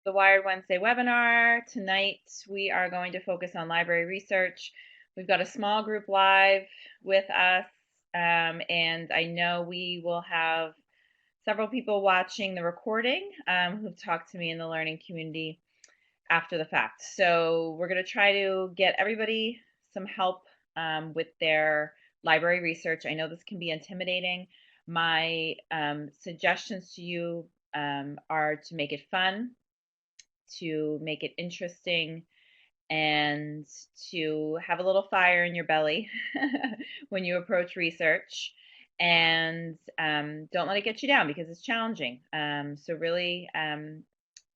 The Wired Wednesday webinar. Tonight we are going to focus on library research. We've got a small group live with us, and I know we will have several people watching the recording who've talked to me in the learning community after the fact. So we're going to try to get everybody some help with their library research. I know this can be intimidating. My suggestions to you are to make it fun, to make it interesting, and to have a little fire in your belly when you approach research. And don't let it get you down because it's challenging. So really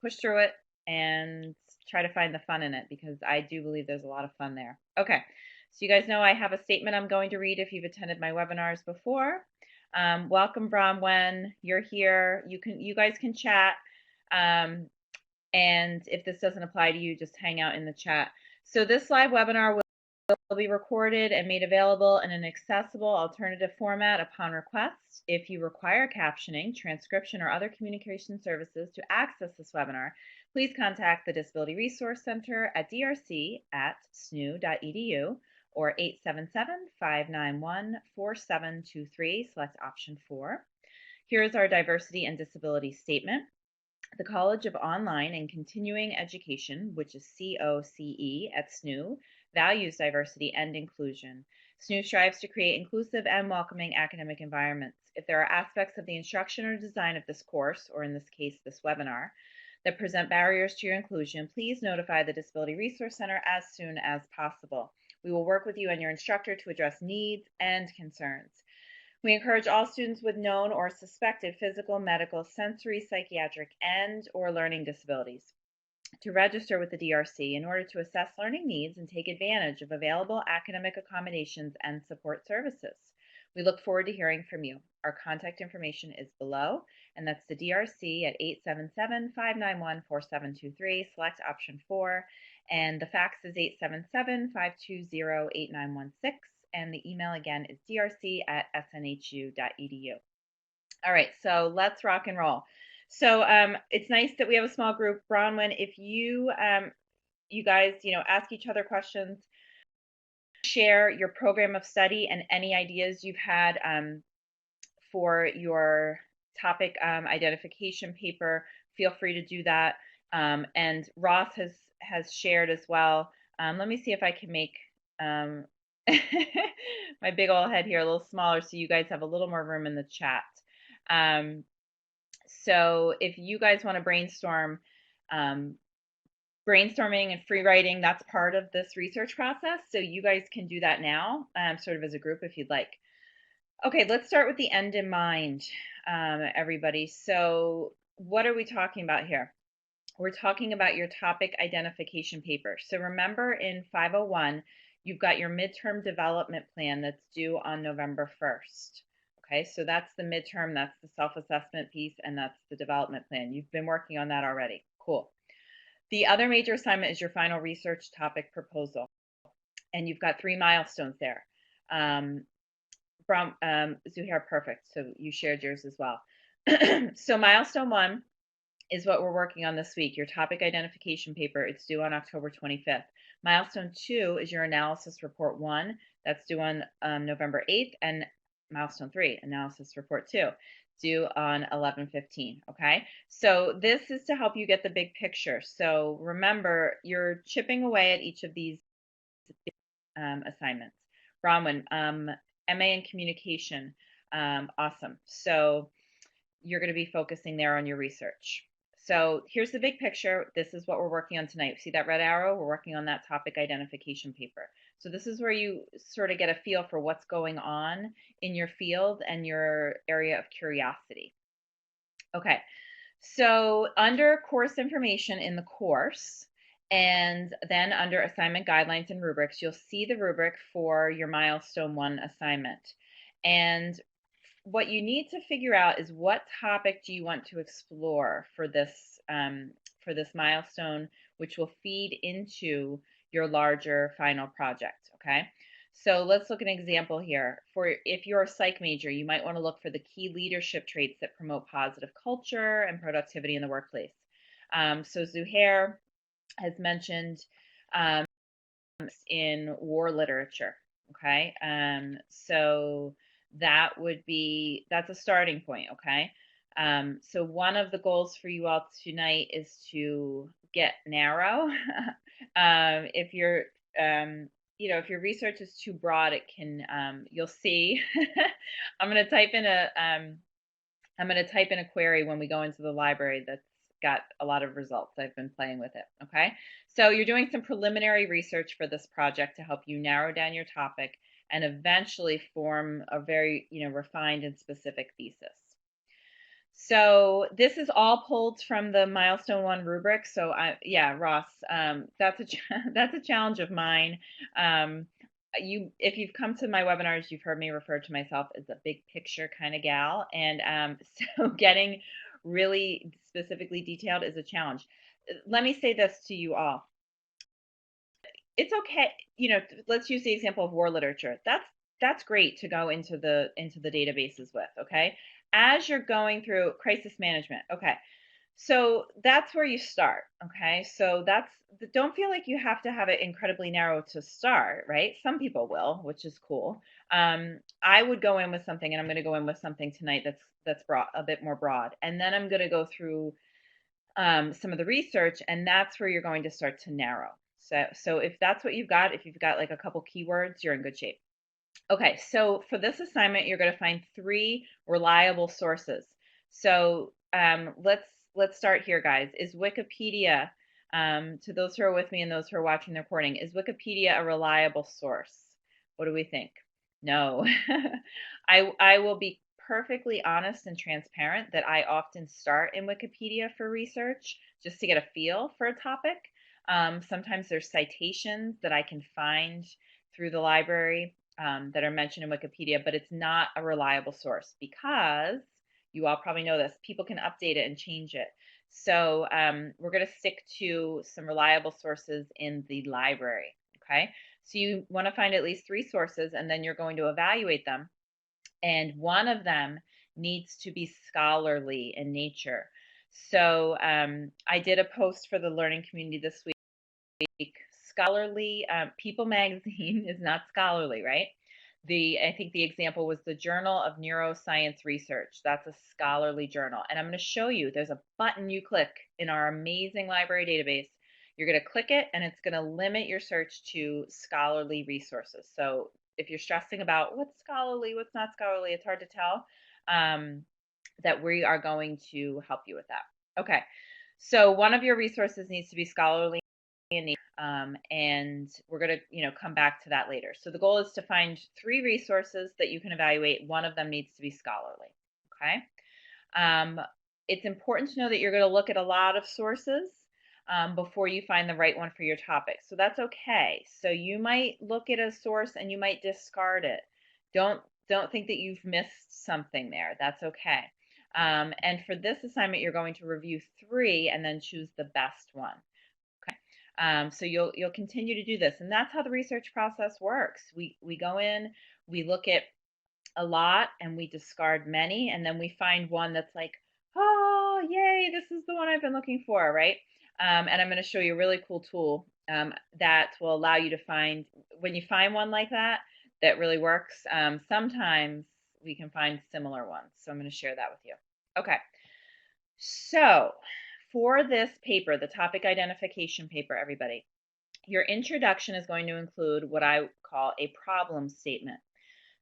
push through it and try to find the fun in it, because I do believe there's a lot of fun there. Okay, so you guys know I have a statement I'm going to read if you've attended my webinars before. Welcome, Bronwen. You're here. You guys can chat. And if this doesn't apply to you, just hang out in the chat. So this live webinar will be recorded and made available in an accessible alternative format upon request. If you require captioning, transcription, or other communication services to access this webinar, please contact the Disability Resource Center at drc@snu.edu or 877-591-4723. Select option 4. Here is our diversity and disability statement. The College of Online and Continuing Education, which is COCE at SNU, values diversity and inclusion. SNU strives to create inclusive and welcoming academic environments. If there are aspects of the instruction or design of this course, or in this case, this webinar, that present barriers to your inclusion, please notify the Disability Resource Center as soon as possible. We will work with you and your instructor to address needs and concerns. We encourage all students with known or suspected physical, medical, sensory, psychiatric, and/or learning disabilities to register with the DRC in order to assess learning needs and take advantage of available academic accommodations and support services. We look forward to hearing from you. Our contact information is below, and that's the DRC at 877-591-4723. Select option 4, and the fax is 877-520-8916. And the email again is drc@snhu.edu. All right, so let's rock and roll. So it's nice that we have a small group. Bronwen, if you guys, ask each other questions, share your program of study and any ideas you've had for your topic identification paper, feel free to do that. And Ross has shared as well. Let me see if I can make my big old head here a little smaller so you guys have a little more room in the chat. So if you guys want to brainstorm, brainstorming and free writing, that's part of this research process. So you guys can do that now, sort of as a group if you'd like. Okay, let's start with the end in mind, everybody. So what are we talking about here? We're talking about your topic identification paper. So remember, in 501, you've got your midterm development plan that's due on November 1st. Okay, so that's the midterm, that's the self-assessment piece, and that's the development plan. You've been working on that already. Cool. The other major assignment is your final research topic proposal. And you've got 3 milestones there. From Zuhair, perfect. So you shared yours as well. So milestone 1 is what we're working on this week, your topic identification paper. It's due on October 25th. Milestone 2 is your analysis report 1. That's due on November 8th. And milestone 3, analysis report 2, due on 11/15. Okay, so this is to help you get the big picture. So remember, you're chipping away at each of these assignments. Bronwen, MA in communication, awesome. So you're going to be focusing there on your research. So here's the big picture. This is what we're working on tonight. See that red arrow? We're working on that topic identification paper. So this is where you sort of get a feel for what's going on in your field and your area of curiosity. Okay, so under course information in the course, and then under assignment guidelines and rubrics, you'll see the rubric for your milestone 1 assignment. And what you need to figure out is what topic do you want to explore for this milestone, which will feed into your larger final project. Okay, so let's look at an example here. For if you're a psych major, you might want to look for the key leadership traits that promote positive culture and productivity in the workplace. So Zuhair has mentioned in war literature. Okay, so that's a starting point. Okay, so one of the goals for you all tonight is to get narrow. If you're if your research is too broad, it can you'll see. I'm going to type in a query when we go into the library that's got a lot of results. I've been playing with it. Okay, so you're doing some preliminary research for this project to help you narrow down your topic and eventually form a very refined and specific thesis. So this is all pulled from the Milestone 1 rubric. So Ross, that's a challenge of mine. If you've come to my webinars, you've heard me refer to myself as a big picture kind of gal, and so getting really specifically detailed is a challenge. Let me say this to you all. It's okay, let's use the example of war literature. That's great to go into the databases with, okay? As you're going through crisis management, okay, so that's where you start, okay? So don't feel like you have to have it incredibly narrow to start, right? Some people will, which is cool. I would go in with something, and I'm going to go in with something tonight that's broad, a bit more broad, and then I'm going to go through some of the research, and that's where you're going to start to narrow. So if that's what if you've got like a couple keywords, you're in good shape. Okay, so for this assignment, you're going to find 3 reliable sources. So let's start here, guys. Is Wikipedia, to those who are with me and those who are watching the recording, is Wikipedia a reliable source? What do we think? No. I will be perfectly honest and transparent that I often start in Wikipedia for research just to get a feel for a topic. Sometimes there's citations that I can find through the library that are mentioned in Wikipedia, but it's not a reliable source because you all probably know this, people can update it and change it. So we're going to stick to some reliable sources in the library. Okay, so you want to find at least 3 sources, and then you're going to evaluate them. And one of them needs to be scholarly in nature. So I did a post for the learning community this week. Scholarly, People magazine is not scholarly, right? I think the example was the Journal of Neuroscience Research. That's a scholarly journal. And I'm going to show you, there's a button you click in our amazing library database. You're going to click it, and it's going to limit your search to scholarly resources. So if you're stressing about what's scholarly, what's not scholarly, it's hard to tell, that we are going to help you with that. Okay, so one of your resources needs to be scholarly in nature, and we're going to come back to that later. So the goal is to find 3 resources that you can evaluate. One of them needs to be scholarly. Okay, it's important to know that you're going to look at a lot of sources before you find the right one for your topic. So that's okay. So you might look at a source and you might discard it. Don't think that you've missed something there. That's okay. And for this assignment, you're going to review 3 and then choose the best one. So you'll continue to do this, and that's how the research process works. We go in, we look at a lot, and we discard many, and then we find one that's like, oh, yay, this is the one I've been looking for, right? And I'm going to show you a really cool tool that will allow you to find, when you find one like that really works, sometimes we can find similar ones. So I'm going to share that with you. Okay, so for this paper, the topic identification paper, everybody, your introduction is going to include what I call a problem statement.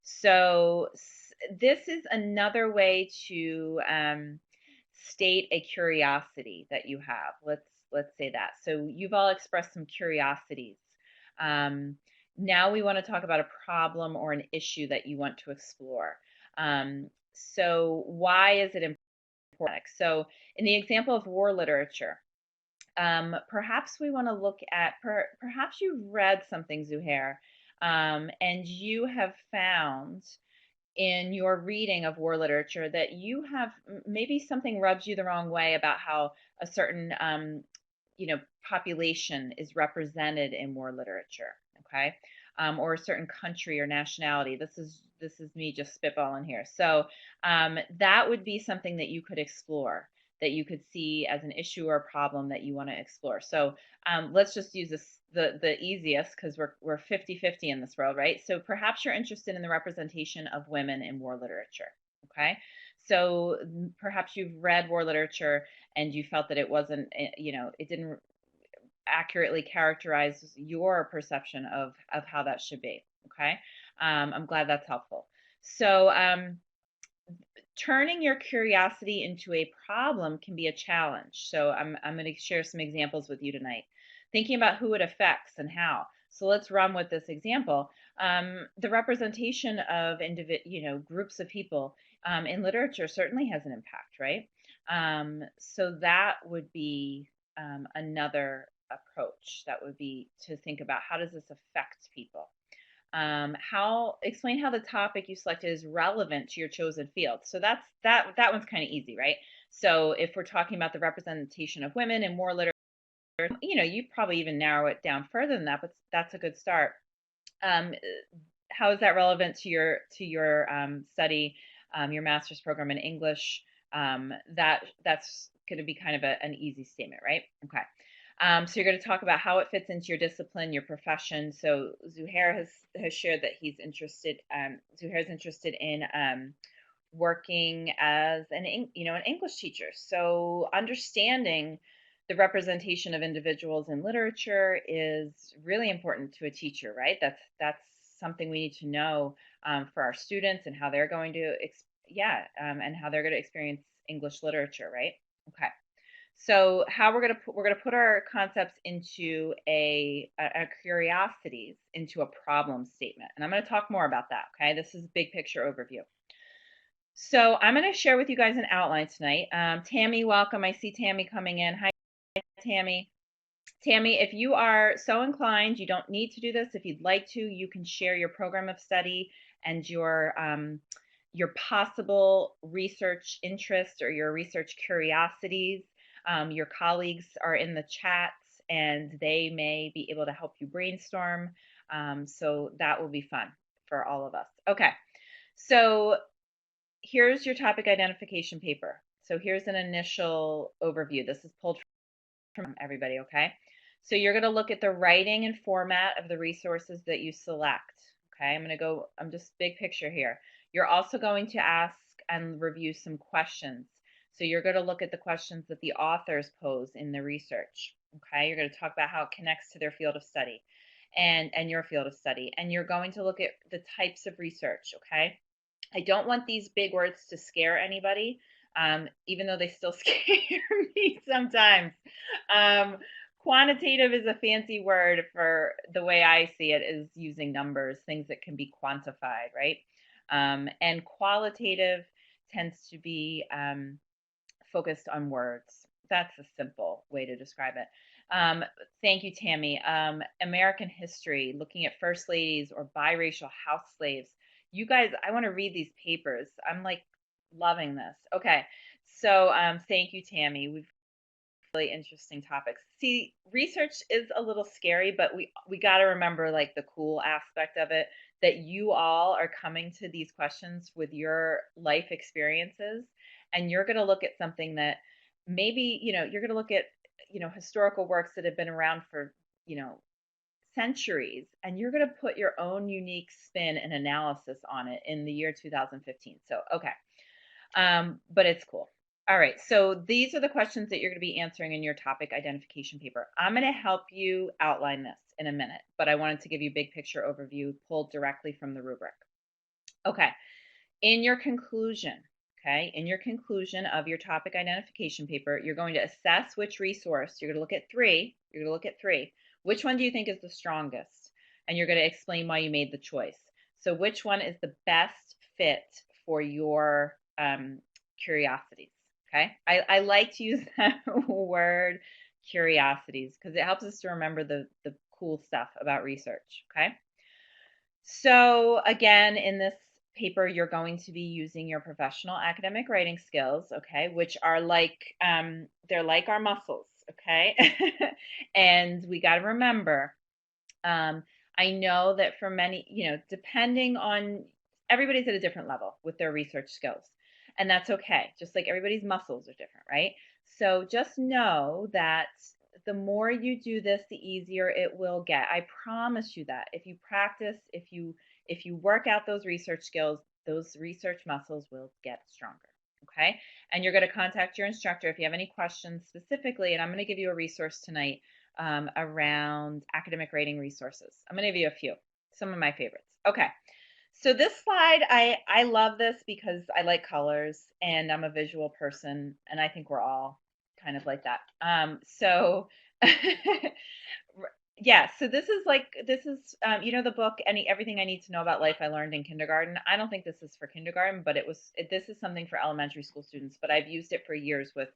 So this is another way to state a curiosity that you have. Let's say that. So you've all expressed some curiosities. Now we want to talk about a problem or an issue that you want to explore. So why is it important? So in the example of war literature, perhaps we want to look at, perhaps you've read something, Zuhair, and you have found in your reading of war literature that you have, maybe something rubs you the wrong way about how a certain population is represented in war literature, okay? Or a certain country or nationality. This is me just spitballing here. So that would be something that you could explore. that you could see as an issue or a problem that you want to explore. So let's just use this the easiest, because we're 50-50 in this world, right? So perhaps you're interested in the representation of women in war literature. Okay, so perhaps you've read war literature and you felt that it wasn't, it didn't accurately characterize your perception of how that should be. Okay, I'm glad that's helpful. So turning your curiosity into a problem can be a challenge. So I'm going to share some examples with you tonight. Thinking about who it affects and how. So let's run with this example. The representation of groups of people in literature certainly has an impact, right? So that would be another approach. That would be to think about, how does this affect people? Explain how the topic you selected is relevant to your chosen field. So that one's kind of easy, right? So if we're talking about the representation of women in war literature, you'd probably even narrow it down further than that, but that's a good start. How is that relevant to your study, your master's program in English? That's going to be kind of an easy statement, right? Okay. So you're going to talk about how it fits into your discipline, your profession. So Zuhair has shared that he's interested. Zuhair's interested in working as an English teacher. So understanding the representation of individuals in literature is really important to a teacher, right? That's something we need to know for our students, and how they're going to and how they're going to experience English literature, right? Okay. So how we're gonna put our concepts into our curiosities into a problem statement, and I'm going to talk more about that. Okay, this is a big picture overview. So I'm going to share with you guys an outline tonight. Tammy, welcome. I see Tammy coming in. Hi, Tammy. Tammy, if you are so inclined, you don't need to do this. If you'd like to, you can share your program of study and your possible research interest or your research curiosities. Your colleagues are in the chats, and they may be able to help you brainstorm. So that will be fun for all of us. Okay, so here's your topic identification paper. So here's an initial overview. This is pulled from everybody, okay? So you're going to look at the writing and format of the resources that you select. Okay, I'm just big picture here. You're also going to ask and review some questions. So you're going to look at the questions that the authors pose in the research. Okay, you're going to talk about how it connects to their field of study and your field of study. And you're going to look at the types of research, okay? I don't want these big words to scare anybody, even though they still scare me sometimes. Quantitative is a fancy word for the way I see it, is using numbers, things that can be quantified, right? And qualitative tends to be focused on words. That's a simple way to describe it. Thank you, Tammy. American history, looking at first ladies or biracial house slaves. You guys, I want to read these papers. I'm like loving this. Okay, so thank you, Tammy. We've really interesting topics. See, research is a little scary, but we got to remember like the cool aspect of it, that you all are coming to these questions with your life experiences, and you're going to look at something that maybe, you're going to look at, historical works that have been around for, centuries, and you're going to put your own unique spin and analysis on it in the year 2015. So, okay. But it's cool. All right, so these are the questions that you're going to be answering in your topic identification paper. I'm going to help you outline this in a minute, but I wanted to give you a big picture overview pulled directly from the rubric. Okay, in your conclusion, of your topic identification paper, you're going to assess which resource. You're going to look at three. Which one do you think is the strongest? And you're going to explain why you made the choice. So which one is the best fit for your curiosities? Okay, I like to use that word, curiosities, because it helps us to remember the cool stuff about research. Okay, so again, in this paper, you're going to be using your professional academic writing skills, okay, which are like they're like our muscles, okay. And we got to remember, I know that for many, depending on, everybody's at a different level with their research skills. And that's okay. Just like everybody's muscles are different, right? So just know that the more you do this, the easier it will get. I promise you that. If you practice, if you work out those research skills, those research muscles will get stronger. Okay? And you're going to contact your instructor if you have any questions specifically, and I'm going to give you a resource tonight around academic rating resources. I'm going to give you a few, some of my favorites. Okay. So this slide, I love this because I like colors and I'm a visual person, and I think we're all kind of like that. So yeah, so this is you know, the book Everything I Need to Know About Life I Learned in Kindergarten. I don't think this is for kindergarten, but this is something for elementary school students, but I've used it for years with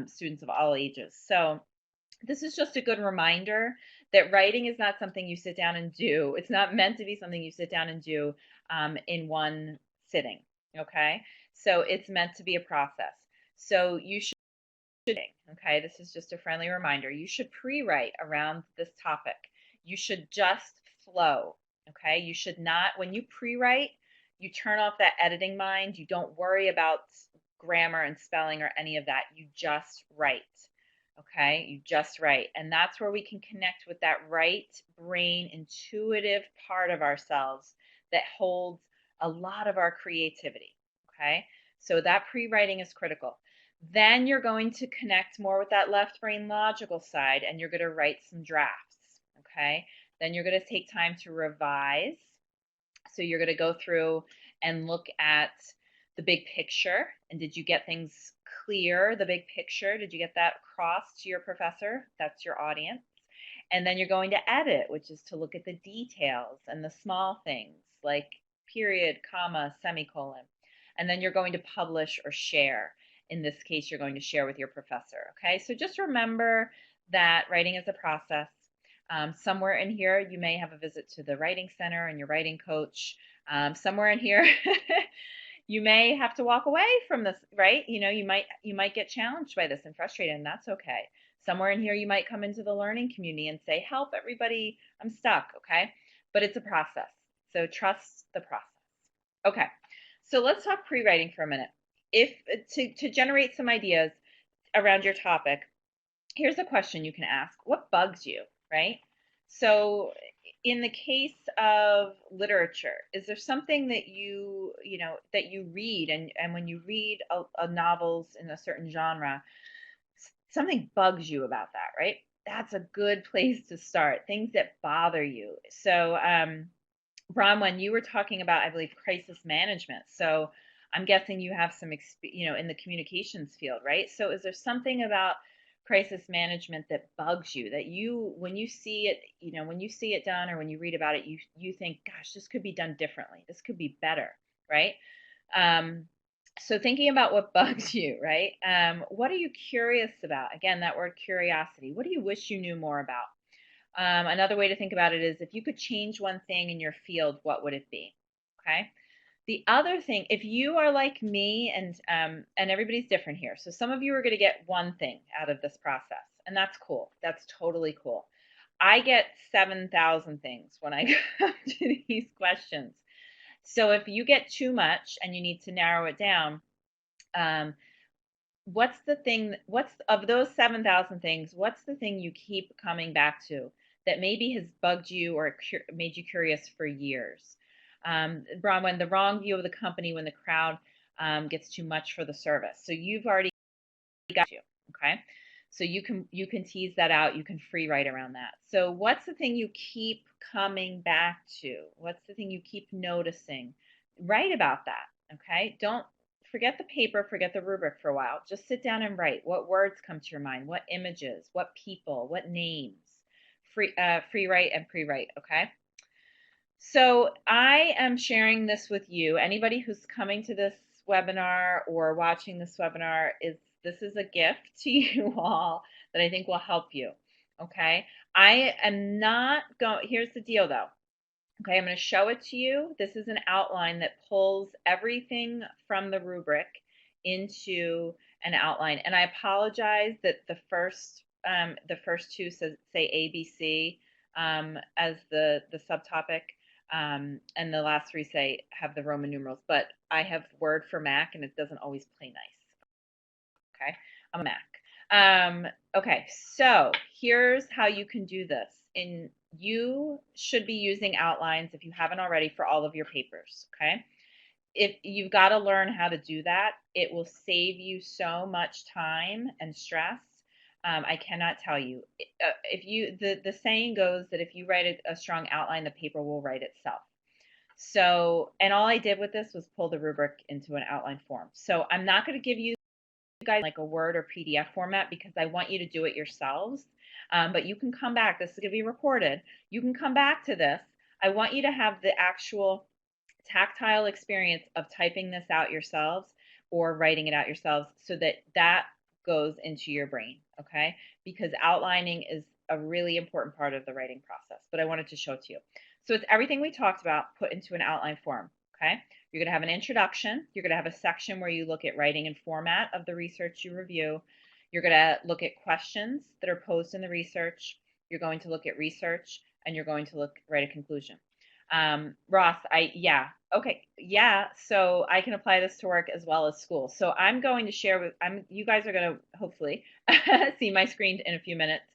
students of all ages. So this is just a good reminder that writing is not something you sit down and do. It's not meant to be something you sit down and do in one sitting, okay? So it's meant to be a process. So you should, okay, this is just a friendly reminder. You should pre-write around this topic. You should just flow, okay? You should not, when you pre-write, you turn off that editing mind. You don't worry about grammar and spelling or any of that. You just write. Okay, you just write. And that's where we can connect with that right brain intuitive part of ourselves that holds a lot of our creativity. Okay, so that pre-writing is critical. Then you're going to connect more with that left brain logical side, and you're going to write some drafts. Okay, then you're going to take time to revise. So you're going to go through and look at the big picture, and did you get things clear, the big picture? Did you get that across to your professor? That's your audience. And then you're going to edit, which is to look at the details and the small things like period, comma, semicolon. And then you're going to publish or share. In this case, you're going to share with your professor. Okay, so just remember that writing is a process. Somewhere in here, you may have a visit to the writing center and your writing coach. Somewhere in here, you may have to walk away from this, right? You know, you might get challenged by this and frustrated, and that's okay. Somewhere in here, you might come into the learning community and say, help everybody, I'm stuck, okay? But it's a process, so trust the process. Okay, so let's talk pre-writing for a minute. To generate some ideas around your topic, here's a question you can ask. What bugs you, right? So in the case of literature, is there something that you read, and when you read a novels in a certain genre, something bugs you about that, right? That's a good place to start. Things that bother you. So Bronwyn, you were talking about, I believe, crisis management. So I'm guessing you have some in the communications field, right? So is there something about crisis management that bugs you, that when you see it done, or when you read about it, you think, gosh, this could be done differently, this could be better, right? So thinking about what bugs you, right? What are you curious about? Again, that word curiosity. What do you wish you knew more about? Another way to think about it is, if you could change one thing in your field, what would it be? Okay. The other thing, if you are like me, and everybody's different here, so some of you are going to get one thing out of this process, and that's cool. That's totally cool. I get 7,000 things when I come to these questions. So if you get too much and you need to narrow it down, what's of those 7,000 things, what's the thing you keep coming back to that maybe has bugged you or made you curious for years? Bronwyn, the wrong view of the company when the crowd gets too much for the service. So you've already got you, okay? So you can tease that out. You can free write around that. So what's the thing you keep coming back to? What's the thing you keep noticing? Write about that, okay? Don't forget the paper, forget the rubric for a while. Just sit down and write. What words come to your mind? What images? What people? What names? Free write and pre-write, okay? So I am sharing this with you. Anybody who's coming to this webinar or watching this webinar, this is a gift to you all that I think will help you, okay? I am not going, here's the deal though. Okay, I'm going to show it to you. This is an outline that pulls everything from the rubric into an outline. And I apologize that the first two say ABC as the subtopic. And the last three have the Roman numerals, but I have Word for Mac and it doesn't always play nice. Okay, I'm a Mac. Okay, so here's how you can do this. You should be using outlines if you haven't already for all of your papers. Okay, if you've got to learn how to do that, it will save you so much time and stress. I cannot tell you. The saying goes that if you write a strong outline, the paper will write itself. So, and all I did with this was pull the rubric into an outline form. So I'm not going to give you guys like a Word or PDF format because I want you to do it yourselves. But you can come back. This is going to be recorded. You can come back to this. I want you to have the actual tactile experience of typing this out yourselves or writing it out yourselves so that goes into your brain, okay? Because outlining is a really important part of the writing process, but I wanted to show it to you. So it's everything we talked about put into an outline form, okay? You're going to have an introduction. You're going to have a section where you look at writing and format of the research you review. You're going to look at questions that are posed in the research. You're going to look at research, and you're going to write a conclusion. Ross, so I can apply this to work as well as school. So I'm going to share you guys are going to hopefully see my screen in a few minutes.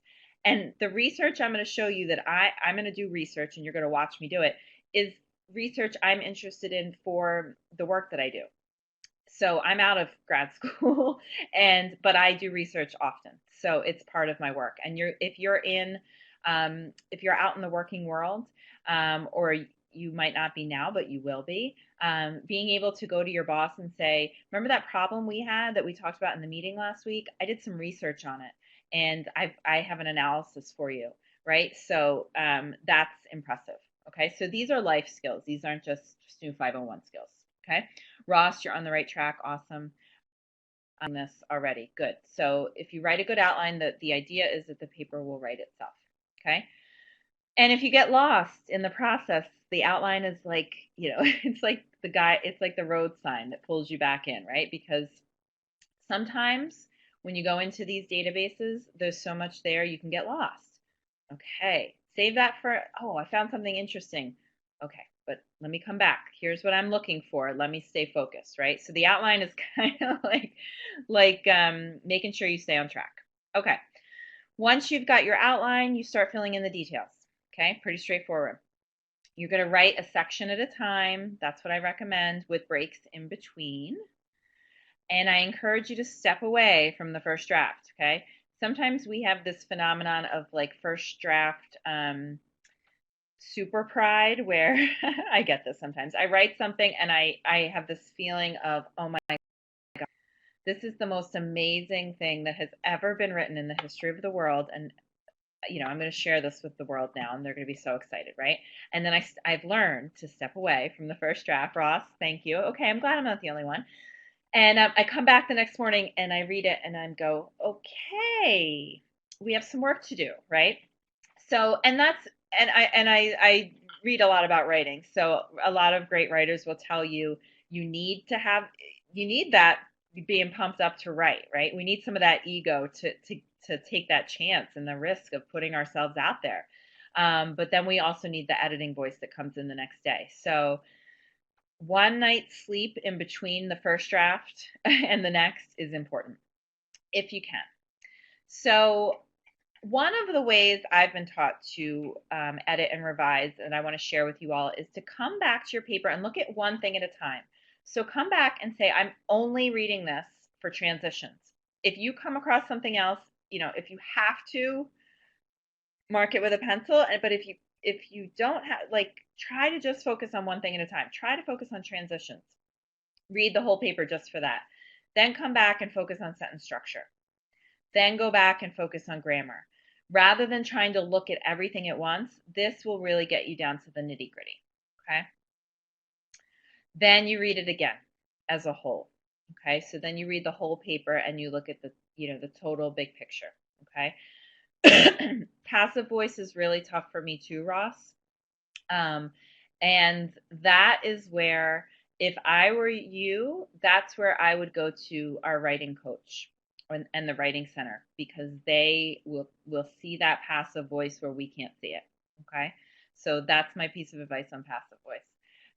And the research I'm going to show you that I'm going to do research and you're going to watch me do it is research I'm interested in for the work that I do. So I'm out of grad school but I do research often. So it's part of my work. And if you're out in the working world, or you might not be now, but you will be, being able to go to your boss and say, remember that problem we had that we talked about in the meeting last week? I did some research on it and I have an analysis for you, right? So that's impressive. Okay, so these are life skills. These aren't just SNHU 501 skills. Okay, Ross, you're on the right track. Awesome. On this already. Good. So if you write a good outline, the idea is that the paper will write itself. Okay. And if you get lost in the process, the outline is like, it's like it's like the road sign that pulls you back in, right? Because sometimes when you go into these databases, there's so much there you can get lost. Okay. Save that for, I found something interesting. Okay, but let me come back. Here's what I'm looking for. Let me stay focused, right? So the outline is kind of like making sure you stay on track. Okay. Once you've got your outline, you start filling in the details. Okay, pretty straightforward. You're going to write a section at a time. That's what I recommend with breaks in between. And I encourage you to step away from the first draft, okay? Sometimes we have this phenomenon of like first draft super pride where I get this sometimes. I write something and I have this feeling of, oh my God, this is the most amazing thing that has ever been written in the history of the world. And I'm going to share this with the world now, and they're going to be so excited, right? And then I've learned to step away from the first draft. Ross, thank you. Okay, I'm glad I'm not the only one. And I come back the next morning and I read it and I go, okay, we have some work to do, right? So, I read a lot about writing. So a lot of great writers will tell you need that being pumped up to write, right? We need some of that ego to take that chance and the risk of putting ourselves out there. But then we also need the editing voice that comes in the next day. So one night's sleep in between the first draft and the next is important, if you can. So one of the ways I've been taught to edit and revise, and I want to share with you all, is to come back to your paper and look at one thing at a time. So come back and say, I'm only reading this for transitions. If you come across something else, if you have to, mark it with a pencil. But if you don't have, try to just focus on one thing at a time. Try to focus on transitions. Read the whole paper just for that. Then come back and focus on sentence structure. Then go back and focus on grammar. Rather than trying to look at everything at once, this will really get you down to the nitty-gritty, okay? Then you read it again as a whole, okay? So then you read the whole paper and you look at the total big picture, okay? Passive voice is really tough for me too, Ross. And that is where, if I were you, that's where I would go to our writing coach and the writing center, because they will see that passive voice where we can't see it. Okay, So that's my piece of advice on passive voice.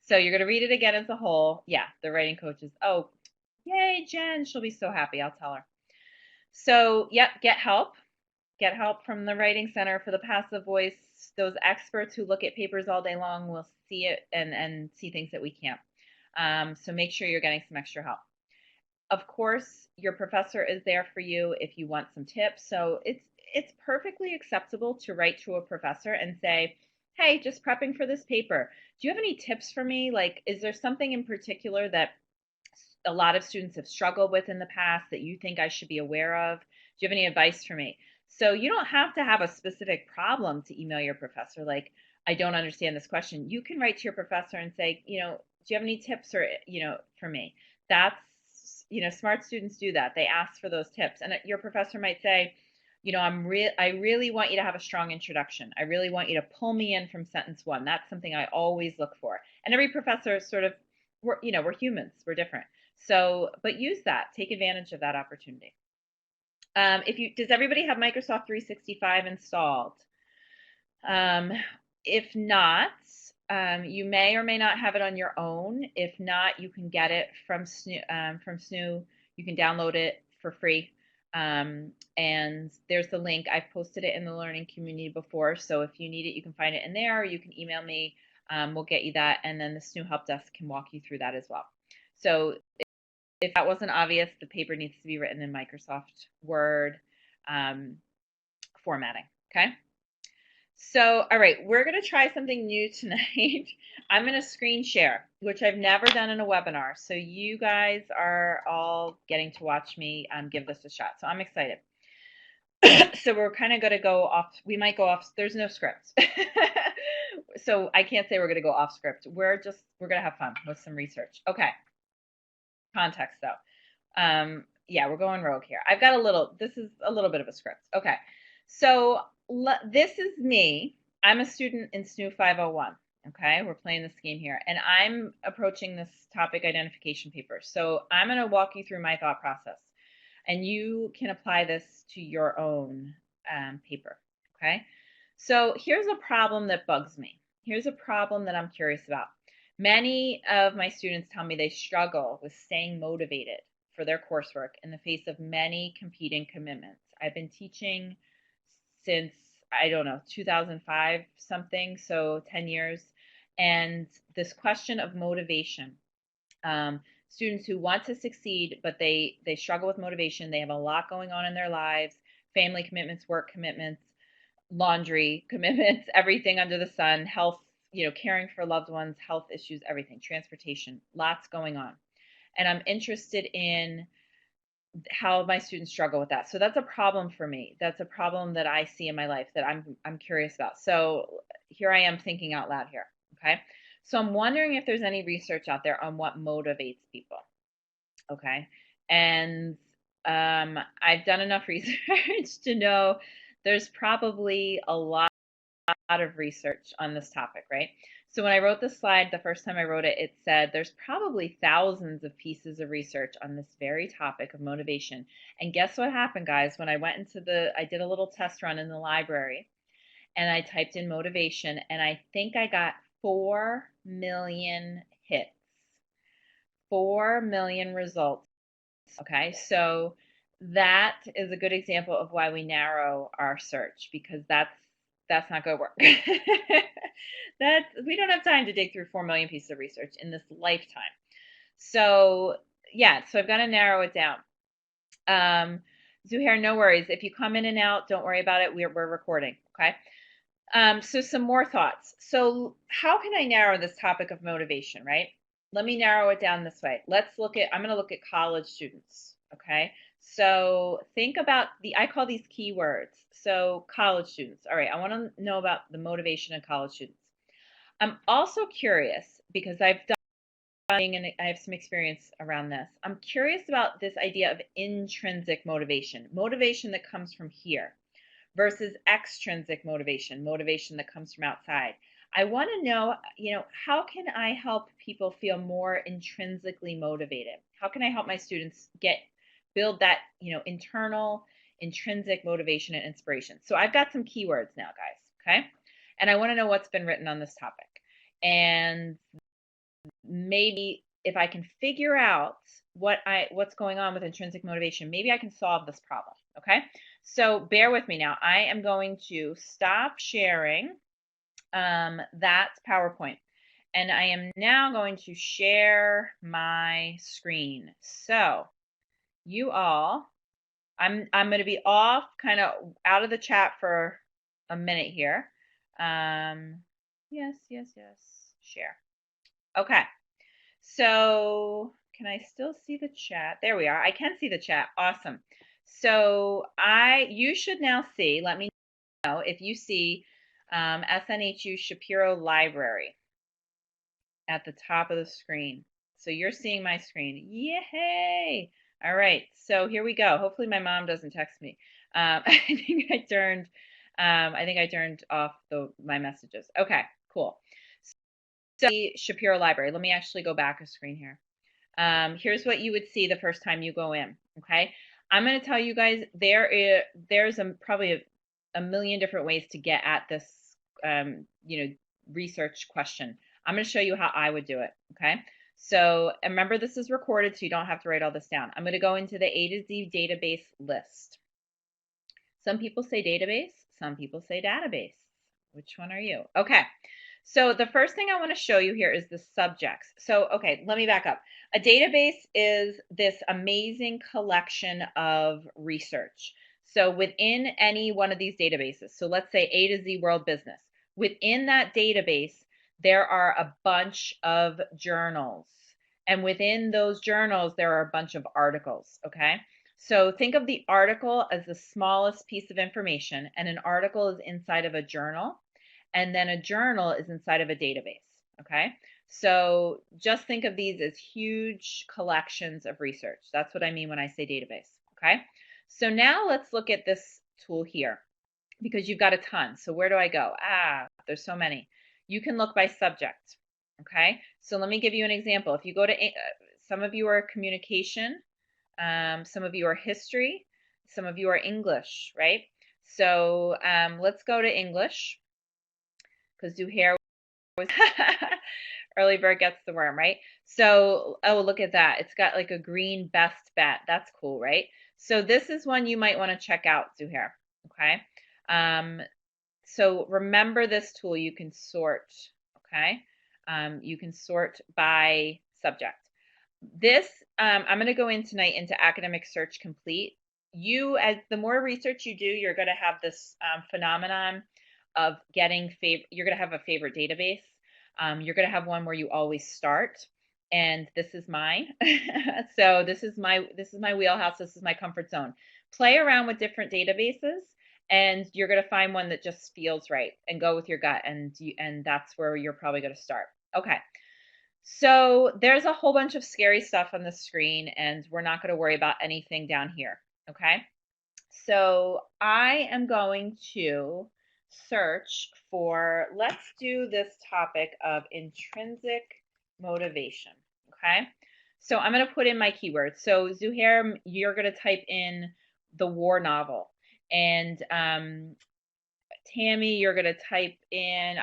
So you're going to read it again as a whole. Yeah, the writing coach is, oh, yay, Jen, she'll be so happy. I'll tell her. So, yep, get help. Get help from the Writing Center for the passive voice. Those experts who look at papers all day long will see it and see things that we can't. So make sure you're getting some extra help. Of course, your professor is there for you if you want some tips. So it's perfectly acceptable to write to a professor and say, hey, just prepping for this paper. Do you have any tips for me? Like, is there something in particular that a lot of students have struggled with in the past that you think I should be aware of? Do you have any advice for me? So you don't have to have a specific problem to email your professor, like, I don't understand this question. You can write to your professor and say, do you have any tips or, for me? That's, smart students do that. They ask for those tips. And your professor might say, I really want you to have a strong introduction. I really want you to pull me in from sentence one. That's something I always look for. And every professor is sort of, we're humans, we're different. So, but use that, take advantage of that opportunity. Does everybody have Microsoft 365 installed? If not, you may or may not have it on your own. If not, you can get it from SNHU. You can download it for free. And there's the link. I've posted it in the learning community before. So if you need it, you can find it in there, or you can email me. We'll get you that. And then the SNHU help desk can walk you through that as well. So if that wasn't obvious, the paper needs to be written in Microsoft Word formatting, okay? So, all right, we're going to try something new tonight. I'm going to screen share, which I've never done in a webinar. So you guys are all getting to watch me give this a shot. So I'm excited. So we're kind of going to go off. We might go off. There's no script. So I can't say we're going to go off script. We're going to have fun with some research. Okay. Context though. Yeah, we're going rogue here. This is a little bit of a script. Okay. So this is me. I'm a student in SNHU 501. Okay, we're playing this game here. And I'm approaching this topic identification paper. So I'm going to walk you through my thought process. And you can apply this to your own paper. Okay, so here's a problem that bugs me. Here's a problem that I'm curious about. Many of my students tell me they struggle with staying motivated for their coursework in the face of many competing commitments. I've been teaching since, I don't know, 2005 something, so 10 years. And this question of motivation, students who want to succeed, but they struggle with motivation. They have a lot going on in their lives, family commitments, work commitments, laundry commitments, everything under the sun, health, caring for loved ones, health issues, everything, transportation, lots going on. And I'm interested in how my students struggle with that. So that's a problem for me. That's a problem that I see in my life that I'm curious about. So here I am thinking out loud here, okay? So I'm wondering if there's any research out there on what motivates people, okay? And I've done enough research to know there's probably a lot of research on this topic, right? So when I wrote this slide, the first time I wrote it, it said there's probably thousands of pieces of research on this very topic of motivation. And guess what happened, guys? When I went I did a little test run in the library and I typed in motivation and I think I got 4 million hits, 4 million results. Okay, so that is a good example of why we narrow our search, because that's not going to work. We don't have time to dig through 4 million pieces of research in this lifetime. So yeah, so I've got to narrow it down. Zuhair, no worries. If you come in and out, don't worry about it. We're recording, okay? So some more thoughts. So how can I narrow this topic of motivation, right? Let me narrow it down this way. I'm going to look at college students, okay? So think about I call these keywords. So college students. All right, I want to know about the motivation of college students. I'm also curious, because I've done and I have some experience around this. I'm curious about this idea of intrinsic motivation, motivation that comes from here, versus extrinsic motivation, motivation that comes from outside. I want to know, how can I help people feel more intrinsically motivated? How can I help my students build that, internal intrinsic motivation and inspiration? So I've got some keywords now, guys, okay? and I want to know what's been written on this topic. And maybe if I can figure out what's going on with intrinsic motivation, maybe I can solve this problem, okay? So bear with me now. I am going to stop sharing that PowerPoint. And I am now going to share my screen. So you all, I'm going to be off, kind of out of the chat for a minute here. Yes, share. Okay. So can I still see the chat? There we are. I can see the chat. Awesome. So you should now see, let me know if you see SNHU Shapiro Library at the top of the screen. So you're seeing my screen. Yay! All right, so here we go. Hopefully my mom doesn't text me. I think I turned off my messages. Okay, cool. So Shapiro Library. Let me actually go back a screen here. Here's what you would see the first time you go in. Okay, I'm going to tell you guys there's probably a million different ways to get at this research question. I'm going to show you how I would do it. Okay, so remember this is recorded, so you don't have to write all this down. I'm going to go into the A to Z database list. Some people say database, some people say database. Which one are you? Okay. So the first thing I want to show you here is the subjects. So, okay, let me back up. A database is this amazing collection of research. So within any one of these databases, so let's say A to Z World Business, within that database, there are a bunch of journals. And within those journals, there are a bunch of articles, okay? So think of the article as the smallest piece of information, and an article is inside of a journal. And then a journal is inside of a database, okay? So just think of these as huge collections of research. That's what I mean when I say database, okay? So now let's look at this tool here because you've got a ton. So where do I go? There's so many. You can look by subject, okay? So let me give you an example. If you go to, some of you are communication, some of you are history, some of you are English, right? So let's go to English. Because Zuhair was early bird gets the worm, right? So, oh, look at that. It's got like a green best bet. That's cool, right? So this is one you might want to check out, Zuhair, okay? So remember this tool. You can sort, okay? You can sort by subject. This, I'm going to go in tonight into Academic Search Complete. As the more research you do, you're going to have this phenomenon of getting you're going to have a favorite database. You're going to have one where you always start, and this is mine. So this is my wheelhouse. This is my comfort zone. Play around with different databases, and you're going to find one that just feels right, and go with your gut, and that's where you're probably going to start. Okay. So there's a whole bunch of scary stuff on the screen, and we're not going to worry about anything down here. Okay. So I am going to search for, let's do this topic of intrinsic motivation, okay? So I'm going to put in my keywords. So Zuhair, you're going to type in the war novel. And Tammy, you're going to type in,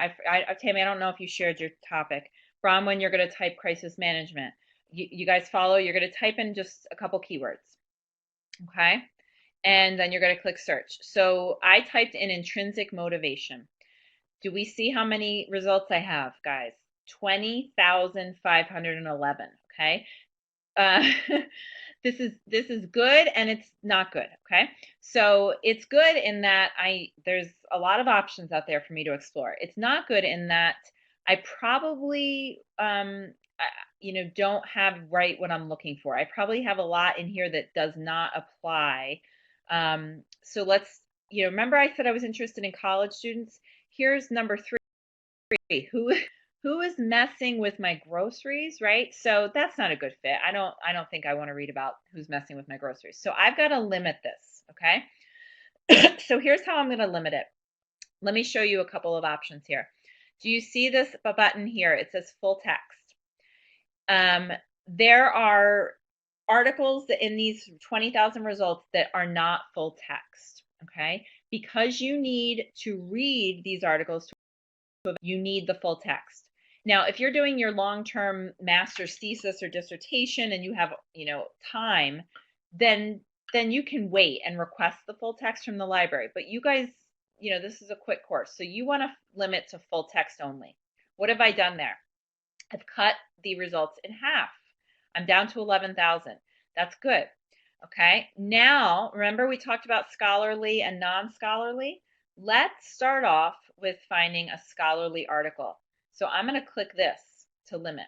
Tammy, I don't know if you shared your topic. Bronwyn, you're going to type crisis management. You guys follow? You're going to type in just a couple keywords, okay? And then you're going to click search. So I typed in intrinsic motivation. Do we see how many results I have, guys? 20,511, okay? This is good and it's not good, okay? So it's good in that there's a lot of options out there for me to explore. It's not good in that I probably don't have right what I'm looking for. I probably have a lot in here that does not apply. So let's, remember I said I was interested in college students? Here's number 3. Who is messing with my groceries, right? So that's not a good fit. I don't think I want to read about who's messing with my groceries. So I've got to limit this, okay? So here's how I'm going to limit it. Let me show you a couple of options here. Do you see this button here? It says full text. There are articles in these 20,000 results that are not full text, okay? Because you need to read these articles to so you need the full text. Now, if you're doing your long-term master's thesis or dissertation and you have, time, then you can wait and request the full text from the library. But you guys, this is a quick course, so you want to limit to full text only. What have I done there? I've cut the results in half. I'm down to 11,000. That's good. Okay, now remember we talked about scholarly and non-scholarly? Let's start off with finding a scholarly article. So I'm going to click this to limit.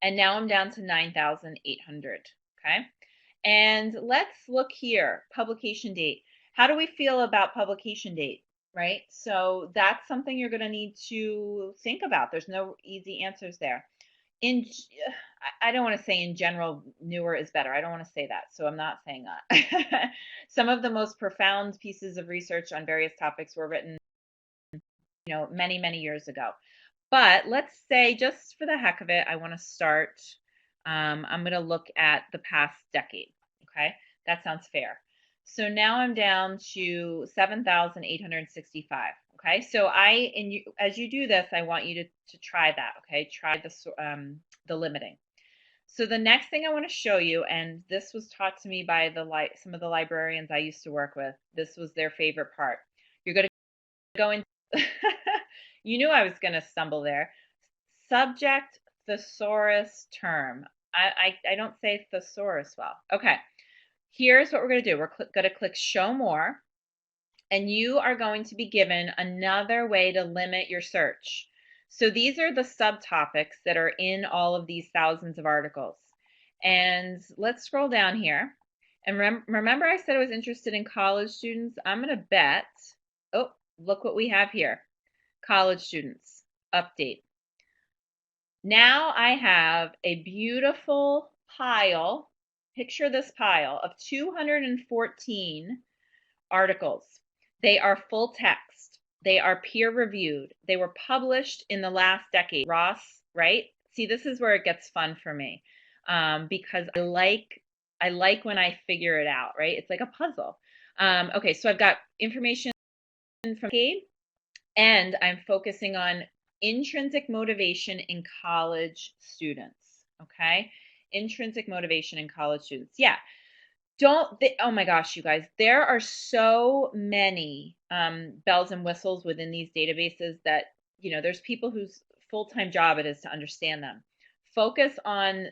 And now I'm down to 9,800. Okay, and let's look here, publication date. How do we feel about publication date, right? So that's something you're going to need to think about. There's no easy answers there. I don't want to say in general newer is better. I don't want to say that, so I'm not saying that. Some of the most profound pieces of research on various topics were written, many, many years ago. But let's say, just for the heck of it, I want to start. I'm going to look at the past decade. Okay, that sounds fair. So now I'm down to 7,865. Okay, so as you do this, I want you to try that. Okay, try the limiting. So the next thing I want to show you, and this was taught to me by some of the librarians I used to work with. This was their favorite part. You're going to go into you knew I was going to stumble there. Subject thesaurus term. I don't say thesaurus well. Okay, here's what we're going to do. We're going to click show more, and you are going to be given another way to limit your search. So these are the subtopics that are in all of these thousands of articles. And let's scroll down here. And remember I said I was interested in college students? I'm going to bet, oh, look what we have here. College students, update. Now I have a beautiful pile, picture this pile, of 214 articles. They are full text. They are peer reviewed. They were published in the last decade. Ross, right? See, this is where it gets fun for me, because I like when I figure it out, right? It's like a puzzle. Okay, so I've got information from decade, and I'm focusing on intrinsic motivation in college students. Okay, intrinsic motivation in college students. Yeah. Oh my gosh, you guys, there are so many bells and whistles within these databases that, there's people whose full-time job it is to understand them. Focus on,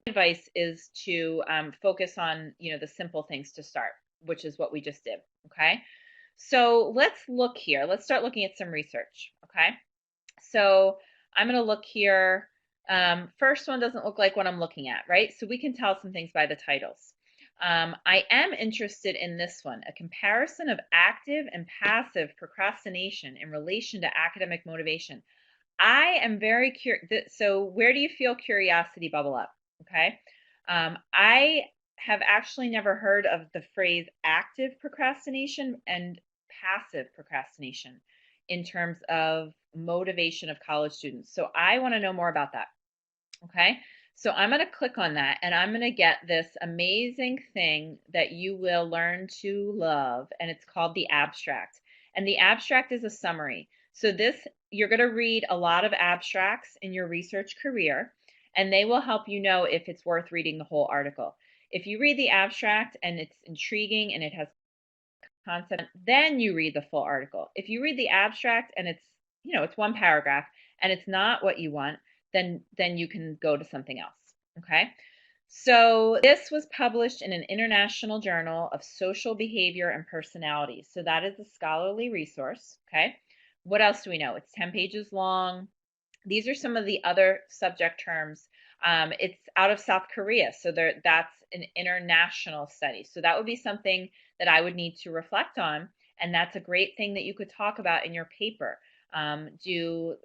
advice is to focus on, the simple things to start, which is what we just did. Okay, so let's look here. Let's start looking at some research. Okay, so I'm going to look here. First one doesn't look like what I'm looking at, right? So we can tell some things by the titles. I am interested in this one, a comparison of active and passive procrastination in relation to academic motivation. I am very curious. So where do you feel curiosity bubble up? Okay. I have actually never heard of the phrase active procrastination and passive procrastination in terms of motivation of college students. So I want to know more about that. Okay, so I'm going to click on that, and I'm going to get this amazing thing that you will learn to love, and it's called the abstract. And the abstract is a summary. So you're going to read a lot of abstracts in your research career, and they will help you know if it's worth reading the whole article. If you read the abstract and it's intriguing and it has concept, then you read the full article. If you read the abstract and it's one paragraph and it's not what you want, then you can go to something else. Okay, so this was published in an international journal of social behavior and personality. So that is a scholarly resource. Okay, what else do we know? It's 10 pages long. These are some of the other subject terms. It's out of South Korea, so that's an international study. So that would be something that I would need to reflect on, and that's a great thing that you could talk about in your paper. Do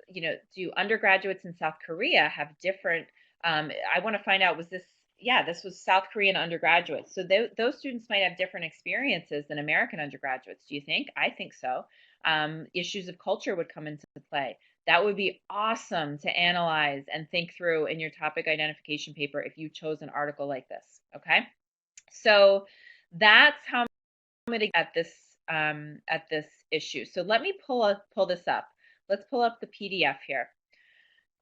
undergraduates in South Korea have different, I want to find out, this was South Korean undergraduates. So those students might have different experiences than American undergraduates. Do you think? I think so. Issues of culture would come into play. That would be awesome to analyze and think through in your topic identification paper if you chose an article like this. Okay, so that's how I'm going to get this issue. So let me pull this up. Let's pull up the PDF here.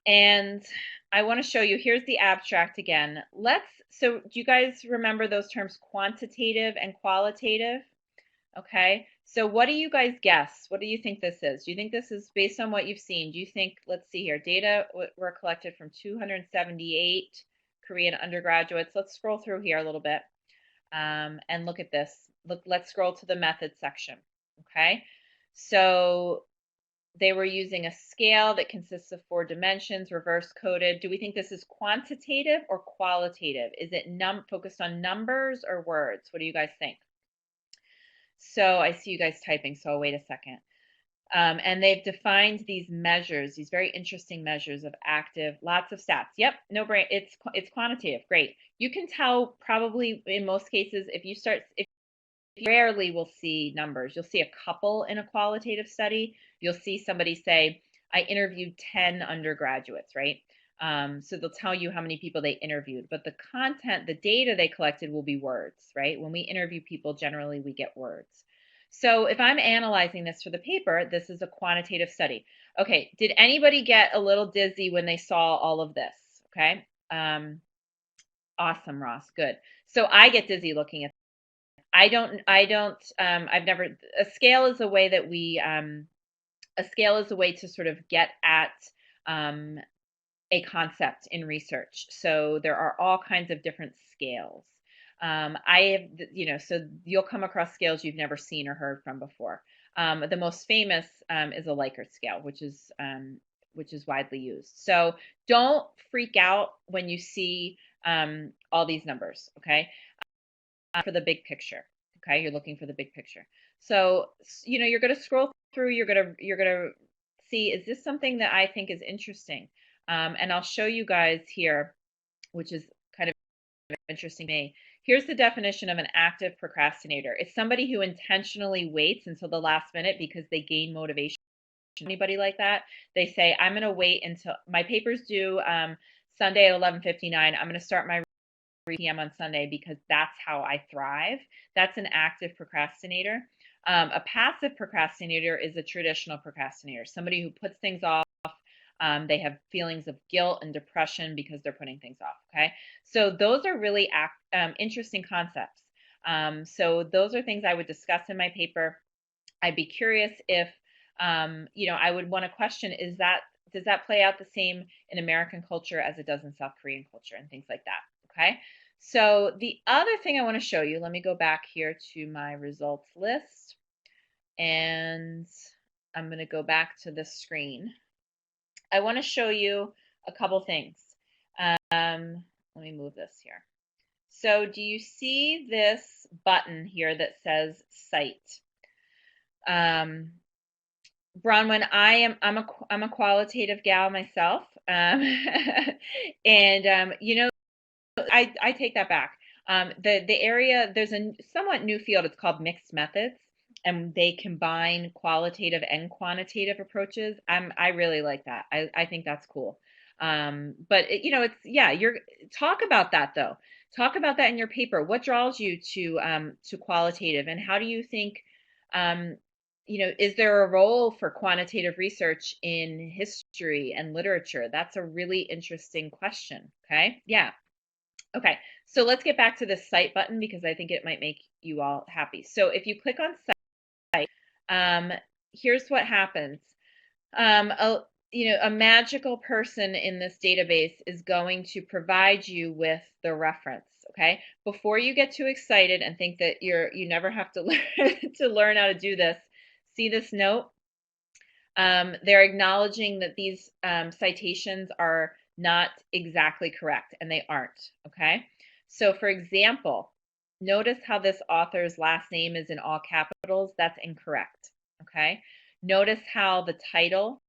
And I want to show you, here's the abstract again. So do you guys remember those terms quantitative and qualitative? Okay, so what do you guys guess? What do you think this is? Do you think this is based on what you've seen? Do you think, let's see here, data were collected from 278 Korean undergraduates. Let's scroll through here a little bit and look at this. Let's scroll to the method section. Okay, so they were using a scale that consists of 4 dimensions, reverse coded. Do we think this is quantitative or qualitative? Is it focused on numbers or words? What do you guys think? So I see you guys typing, so I'll wait a second. And they've defined these measures, these very interesting measures of active, lots of stats. Yep, no brain. It's quantitative. Great. You can tell probably in most cases if you rarely will see numbers. You'll see a couple in a qualitative study. You'll see somebody say, I interviewed 10 undergraduates, right? So they'll tell you how many people they interviewed, but the content, the data they collected will be words, right? When we interview people, generally we get words. So if I'm analyzing this for the paper, this is a quantitative study. Okay, did anybody get a little dizzy when they saw all of this? Okay, awesome, Ross, good. So I get dizzy looking at I've never, a scale is a way that a scale is a way to sort of get at a concept in research. So there are all kinds of different scales. So you'll come across scales you've never seen or heard from before. The most famous is a Likert scale, which is widely used. So don't freak out when you see all these numbers, okay? For the big picture. Okay, you're looking for the big picture. So, you're going to scroll through, you're going to see, is this something that I think is interesting? And I'll show you guys here, which is kind of interesting to me. Here's the definition of an active procrastinator. It's somebody who intentionally waits until the last minute because they gain motivation. Anybody like that? They say, I'm going to wait until my paper's due Sunday at 11:59. I'm going to start my p.m. on Sunday because that's how I thrive. That's an active procrastinator. A passive procrastinator is a traditional procrastinator, somebody who puts things off. They have feelings of guilt and depression because they're putting things off. Okay, so those are really interesting concepts. So those are things I would discuss in my paper. I'd be curious if, I would want to question, does that play out the same in American culture as it does in South Korean culture and things like that? Okay, so the other thing I want to show you, let me go back here to my results list, and I'm going to go back to the screen. I want to show you a couple things. Let me move this here. So do you see this button here that says Cite? Bronwyn, I'm a qualitative gal myself, and I take that back. The area, there's a somewhat new field. It's called mixed methods, and they combine qualitative and quantitative approaches. I really like that. I think that's cool. But you're talk about that though. Talk about that in your paper. What draws you to qualitative, and how do you think? Is there a role for quantitative research in history and literature? That's a really interesting question. Okay, yeah. Okay, so let's get back to this Cite button because I think it might make you all happy. So if you click on Cite, here's what happens. A magical person in this database is going to provide you with the reference. Okay, before you get too excited and think that you never have to learn to learn how to do this, see this note. They're acknowledging that these citations are not exactly correct, and they aren't. Okay, so for example, notice how this author's last name is in all capitals. That's incorrect. Okay, notice how the title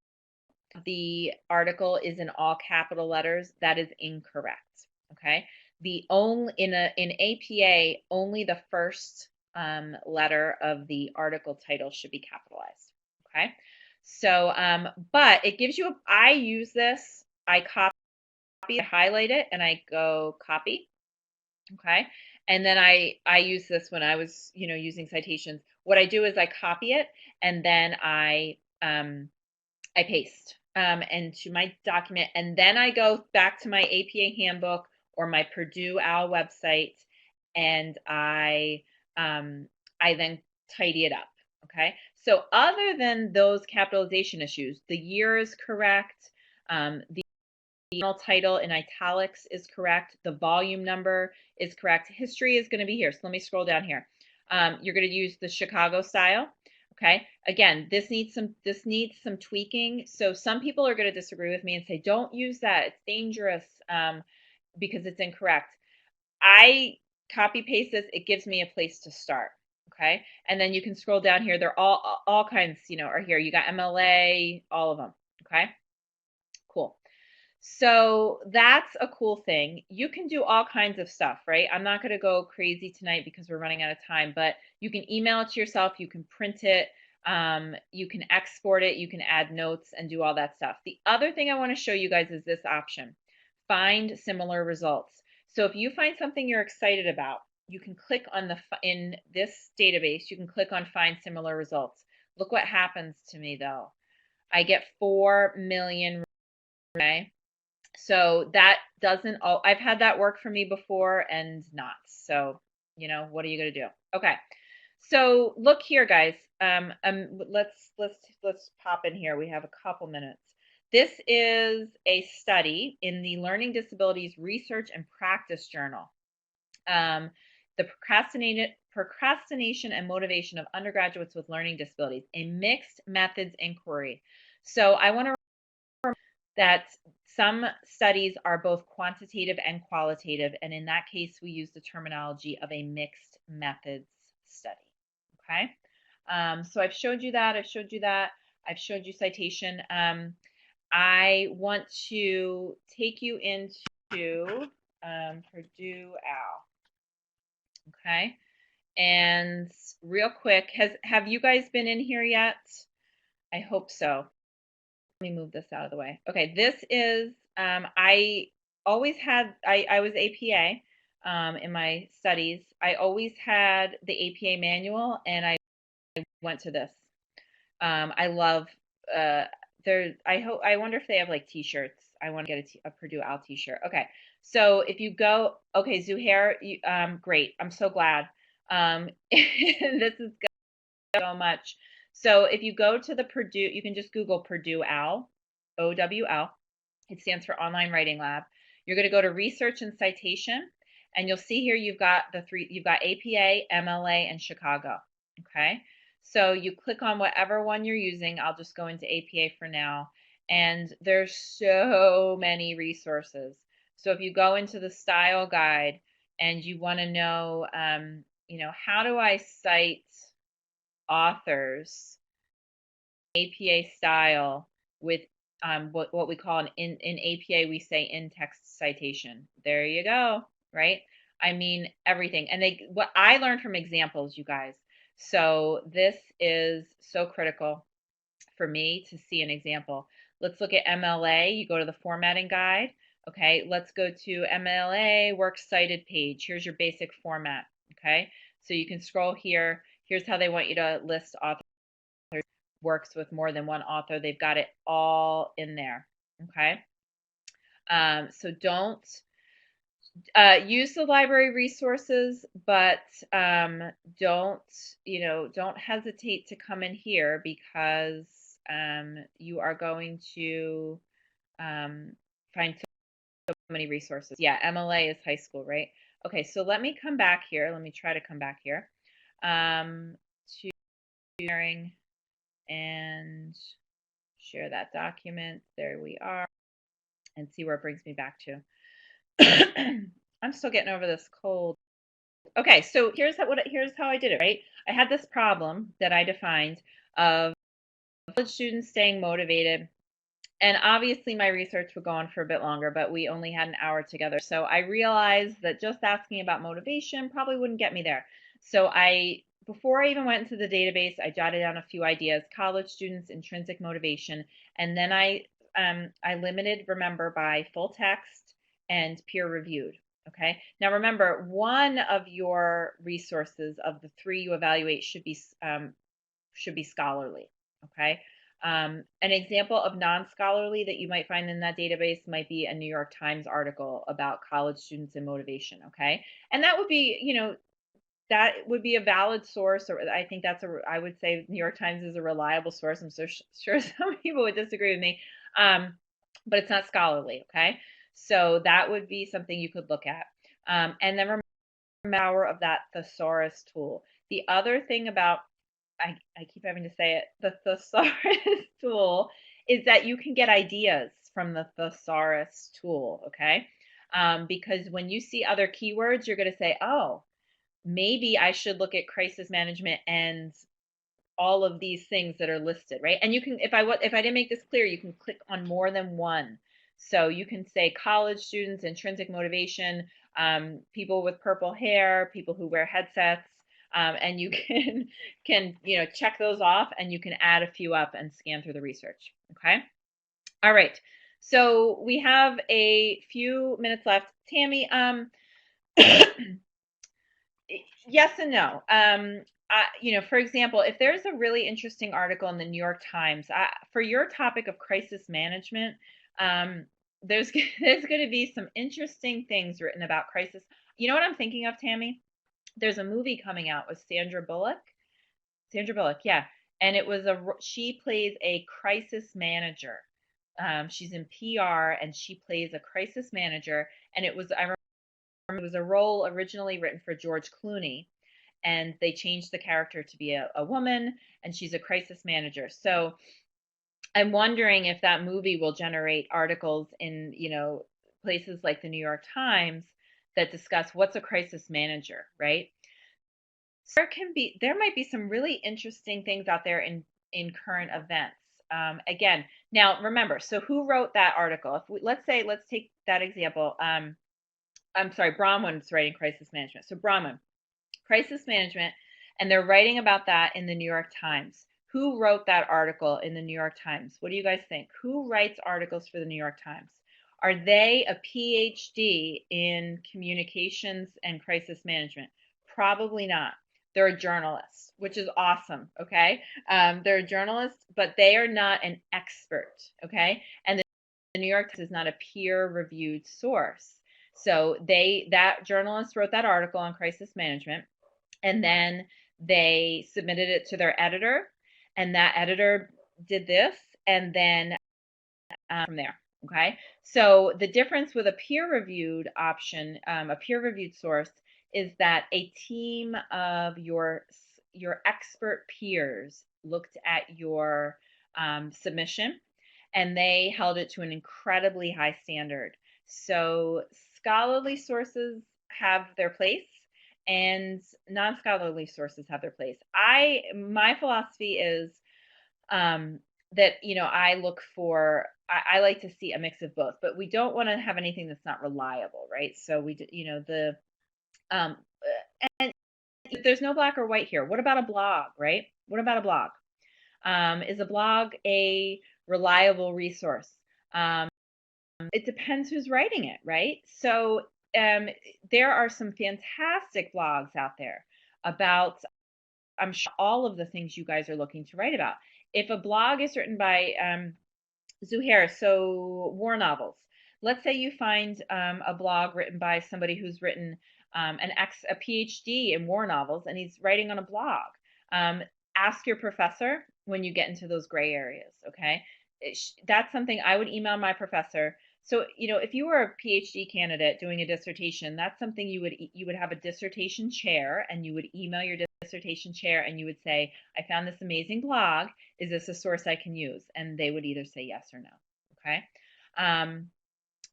of the article is in all capital letters. That is incorrect. Okay, in APA, only the first letter of the article title should be capitalized. Okay, so but it gives you I use this, I copy, I highlight it, and I go copy. Okay, and then I use this when I was using citations. what I do is I copy it and then I paste into my document, and then I go back to my APA handbook or my Purdue OWL website, and I then tidy it up. Okay, so other than those capitalization issues, the year is correct. The title in italics is correct. The volume number is correct. History is going to be here. So let me scroll down here. You're going to use the Chicago style. Okay. Again, this needs some tweaking. So some people are going to disagree with me and say, don't use that. It's dangerous because it's incorrect. I copy paste this. It gives me a place to start. Okay. And then you can scroll down here. They're all kinds, are here. You got MLA, all of them. Okay. Cool. So that's a cool thing. You can do all kinds of stuff, right? I'm not going to go crazy tonight because we're running out of time, but you can email it to yourself. You can print it. You can export it. You can add notes and do all that stuff. The other thing I want to show you guys is this option, find similar results. So if you find something you're excited about, you can click on in this database, you can click on find similar results. Look what happens to me though. I get 4 million, okay? So that doesn't, I've had that work for me before and not. So, what are you going to do? Okay. So look here, guys. Let's pop in here. We have a couple minutes. This is a study in the Learning Disabilities Research and Practice Journal. The procrastination and motivation of undergraduates with learning disabilities, a mixed methods inquiry. So I want to remember that some studies are both quantitative and qualitative, and in that case, we use the terminology of a mixed methods study. Okay, so I've showed you that. I've showed you citation. I want to take you into Purdue OWL. Okay, and real quick, have you guys been in here yet? I hope so. Let me move this out of the way. Okay, this is, I always had, I was APA in my studies. I always had the APA manual and I went to this. I love, I wonder if they have like t-shirts. I want to get a Purdue OWL t-shirt. Okay, so if you go, okay, Zuhair, great. I'm so glad. This is good so much. So if you go to the Purdue, you can just Google Purdue OWL, OWL. It stands for Online Writing Lab. You're going to go to Research and Citation, and you'll see here you've got APA, MLA, and Chicago. Okay, so you click on whatever one you're using. I'll just go into APA for now, and there's so many resources. So if you go into the style guide and you want to know, how do I cite authors APA style with what we call in APA we say in-text citation. There you go, right? I mean everything. And what I learned from examples, you guys. So this is so critical for me to see an example. Let's look at MLA. You go to the formatting guide. Okay, let's go to MLA works cited page. Here's your basic format. Okay, so you can scroll here. Here's how they want you to list authors. Works with more than one author. They've got it all in there. Okay. So don't use the library resources, but don't hesitate to come in here because you are going to find so many resources. Yeah, MLA is high school, right? Okay, so let me come back here. Let me try to come back here to sharing and share that document. There we are, and see where it brings me back to. I'm still getting over this cold. Okay, so here's how I did it, right? I had this problem that I defined of college students staying motivated, and obviously my research would go on for a bit longer, but we only had an hour together. So I realized that just asking about motivation probably wouldn't get me there. So before I even went into the database, I jotted down a few ideas: college students, intrinsic motivation, and then I limited, remember, by full text and peer reviewed. Okay. Now remember, one of your resources of the three you evaluate should be scholarly. Okay. An example of non-scholarly that you might find in that database might be a New York Times article about college students and motivation. Okay. And that would be, that would be a valid source, or I think I would say New York Times is a reliable source. I'm so sure some people would disagree with me, but it's not scholarly. Okay. So that would be something you could look at. And then remember the power of that thesaurus tool. The other thing about, I keep having to say it, the thesaurus tool is that you can get ideas from the thesaurus tool, okay? Because when you see other keywords, you're going to say, oh, maybe I should look at crisis management and all of these things that are listed, right? And you can, if I didn't make this clear, you can click on more than one. So you can say college students, intrinsic motivation, people with purple hair, people who wear headsets, and you can check those off, and you can add a few up and scan through the research. Okay. All right. So we have a few minutes left. Tammy, yes and no. For example, if there's a really interesting article in the New York Times for your topic of crisis management, there's going to be some interesting things written about crisis. You know what I'm thinking of, Tammy? There's a movie coming out with Sandra Bullock. Sandra Bullock, yeah, and she plays a crisis manager. She's in PR and she plays a crisis manager, and it was a role originally written for George Clooney, and they changed the character to be a woman, and she's a crisis manager. So I'm wondering if that movie will generate articles in, places like the New York Times that discuss what's a crisis manager, right? So there might be some really interesting things out there in current events. Again, now remember, so who wrote that article? Let's take that example. I'm sorry, Bronwyn's writing crisis management. So Bronwyn, crisis management, and they're writing about that in the New York Times. Who wrote that article in the New York Times? What do you guys think? Who writes articles for the New York Times? Are they a PhD in communications and crisis management? Probably not. They're a journalist, which is awesome, okay? They're a journalist, but they are not an expert, okay? And the New York Times is not a peer-reviewed source. So that journalist wrote that article on crisis management, and then they submitted it to their editor, and that editor did this, and then from there. Okay, so the difference with a peer-reviewed option, a peer-reviewed source, is that a team of your expert peers looked at your submission, and they held it to an incredibly high standard. So scholarly sources have their place, and non-scholarly sources have their place. My philosophy is that I like to see a mix of both, but we don't want to have anything that's not reliable, right? So and there's no black or white here. What about a blog, right? What about a blog? Is a blog a reliable resource? It depends who's writing it, right? So there are some fantastic blogs out there about, I'm sure, all of the things you guys are looking to write about. If a blog is written by Zuhair, so war novels. Let's say you find a blog written by somebody who's written a PhD in war novels, and he's writing on a blog. Ask your professor when you get into those gray areas, okay? That's something I would email my professor. So, if you were a PhD candidate doing a dissertation, that's something you would have a dissertation chair, and you would email your dissertation chair, and you would say, I found this amazing blog. Is this a source I can use? And they would either say yes or no. Okay.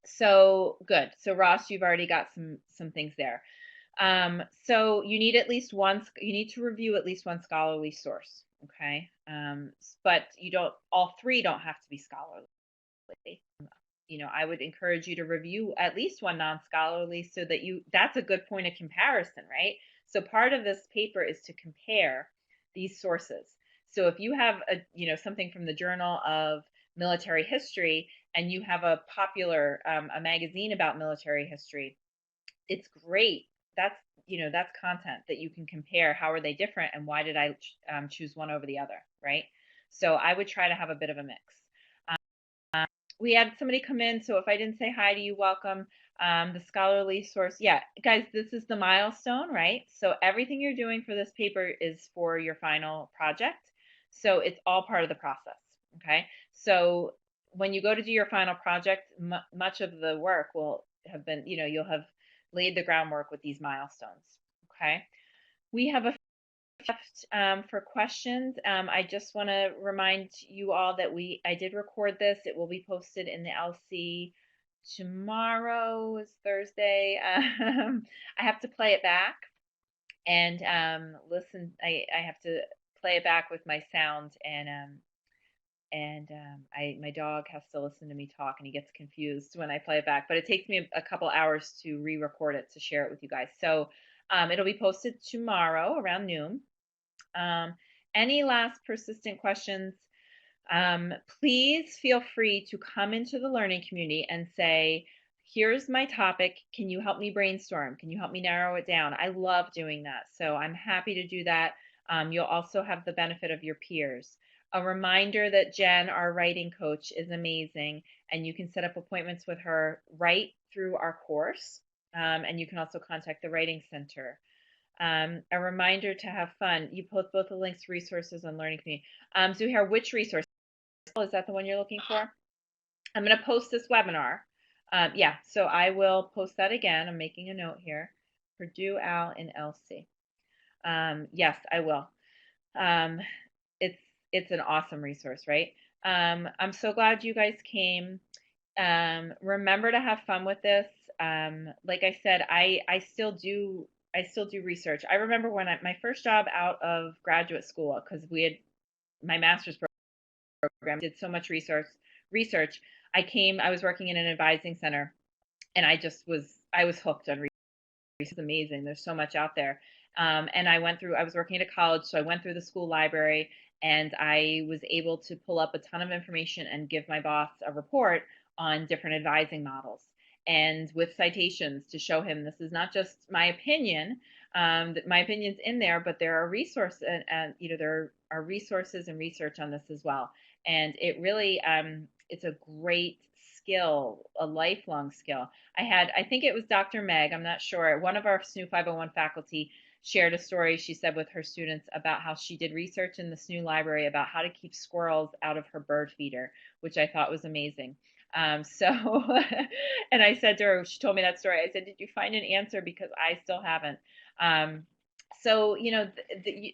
So good. So Ross, you've already got some things there. So you need to review at least one scholarly source. Okay. But all three don't have to be scholarly. I would encourage you to review at least one non-scholarly, so that that's a good point of comparison, right? So part of this paper is to compare these sources. So if you have something from the Journal of Military History, and you have a popular a magazine about military history, it's great. That's, that's content that you can compare. How are they different, and why did I choose one over the other, right? So I would try to have a bit of a mix. We had somebody come in, so if I didn't say hi to you, welcome. The scholarly source, yeah, guys, this is the milestone, right? So everything you're doing for this paper is for your final project. So it's all part of the process, okay? So when you go to do your final project, much of the work will have been, you'll have laid the groundwork with these milestones, okay? We have a for questions. I just want to remind you all that I did record this. It will be posted in the LC tomorrow. Is Thursday. I have to play it back and listen. I have to play it back with my sound, and my dog has to listen to me talk, and he gets confused when I play it back. But it takes me a couple hours to re-record it to share it with you guys. So it'll be posted tomorrow around noon. Any last persistent questions? Please feel free to come into the learning community and say, here's my topic. Can you help me brainstorm? Can you help me narrow it down? I love doing that. So I'm happy to do that. You'll also have the benefit of your peers. A reminder that Jen, our writing coach, is amazing, and you can set up appointments with her right through our course. And you can also contact the Writing Center. A reminder to have fun. You post both the links to resources on Learning Community. Zuhair, which resource? Is that the one you're looking for? I'm going to post this webinar. Yeah, so I will post that again. I'm making a note here. Purdue OWL and LC. Yes, I will. It's an awesome resource, right? I'm so glad you guys came. Remember to have fun with this. Like I said, I still do research. I remember when my first job out of graduate school, because we had my master's program, did so much research. I was working in an advising center, and I was hooked on research. It's amazing. There's so much out there. And I was working at a college, so I went through the school library, and I was able to pull up a ton of information and give my boss a report on different advising models, and with citations to show him this is not just my opinion. That my opinion's in there, but there are resources, and there are resources and research on this as well. And it really, it's a great skill, a lifelong skill. I think it was Dr. Meg, I'm not sure, one of our SNHU 501 faculty shared a story, she said, with her students about how she did research in the SNHU library about how to keep squirrels out of her bird feeder, which I thought was amazing. So, and I said to her, she told me that story, I said, did you find an answer? Because I still haven't. So,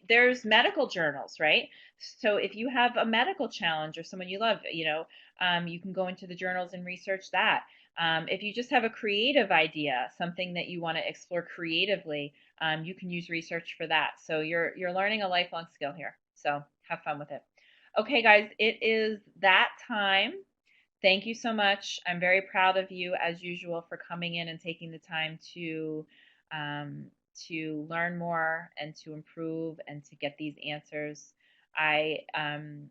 there's medical journals, right? So if you have a medical challenge or someone you love, you can go into the journals and research that. If you just have a creative idea, something that you want to explore creatively, you can use research for that. So you're learning a lifelong skill here. So have fun with it. Okay, guys, it is that time. Thank you so much. I'm very proud of you, as usual, for coming in and taking the time to learn more and to improve and to get these answers. I am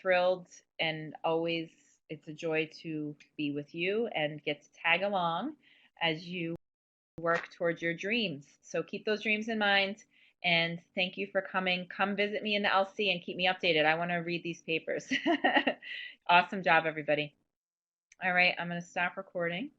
thrilled, and always it's a joy to be with you and get to tag along as you work towards your dreams. So keep those dreams in mind, and thank you for coming. Come visit me in the LC and keep me updated. I want to read these papers. Awesome job, everybody. All right, I'm going to stop recording.